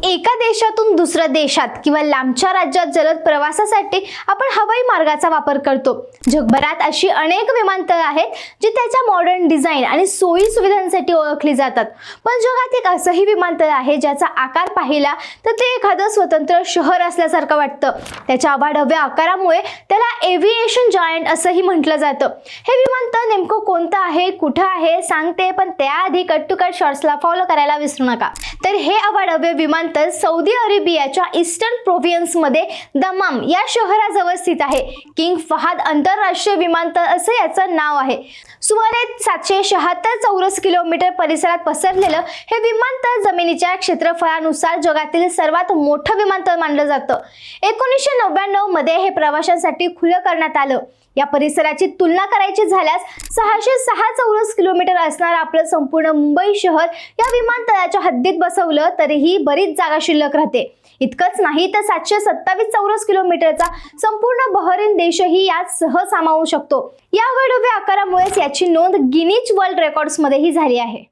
एका देशातून दुसऱ्या देशात किंवा लांबच्या राज्यात जलद प्रवासासाठी आपण हवाई मार्गाचा वापर करतो। जगभरात अशी अनेक विमानतळ आहेत जी त्याच्या मॉडर्न डिझाईन आणि सोयी सुविधांसाठी ओळखली जातात। पण जगात एक असंही विमानतळ आहे ज्याचा आकार पाहिला तर ते एखादं स्वतंत्र शहर असल्यासारखं वाटतं। त्याच्या अवाढव्य आकारामुळे त्याला एव्हिएशन जायंट असंही म्हटलं जातं। हे विमानतळ नेमकं कोणतं आहे, कुठं आहे सांगते, पण त्याआधी कट टू कट शॉर्ट्सला फॉलो करायला विसरू नका। तर हे अवाढव्य विमानतळ सौदी अरेबियाच्या ईस्टर्न प्रोव्हिन्स मध्ये दमाम या शहराजवळ स्थित आहे। किंग फहाद आंतरराष्ट्रीय विमानतळ असे याचं नाव आहे। सुमारे 776 चौरस किलोमीटर परिसरात पसरलेलं हे विमानतळ जमिनीच्या क्षेत्रफळानुसार जगातील सर्वात मोठं विमानतळ मानलं जातं। 1999 मध्ये हे प्रवाशांसाठी खुलं करण्यात आलं। या परिसराची तुलना करायची झाल्यास 606 चौरस किलोमीटर असणारं आपलं संपूर्ण मुंबई शहर या विमानतळाच्या हद्दीत बसवलं तरीही बरीच जागा शिल्लक राहते। इतकंच नाही तर 727 चौरस किलोमीटरचा संपूर्ण बहरीन देशही यात सहज सामावू शकतो। या अवाढव्य आकारामुळेच याची नोंद गिनीज वर्ल्ड रेकॉर्ड्स मध्येही झाली आहे।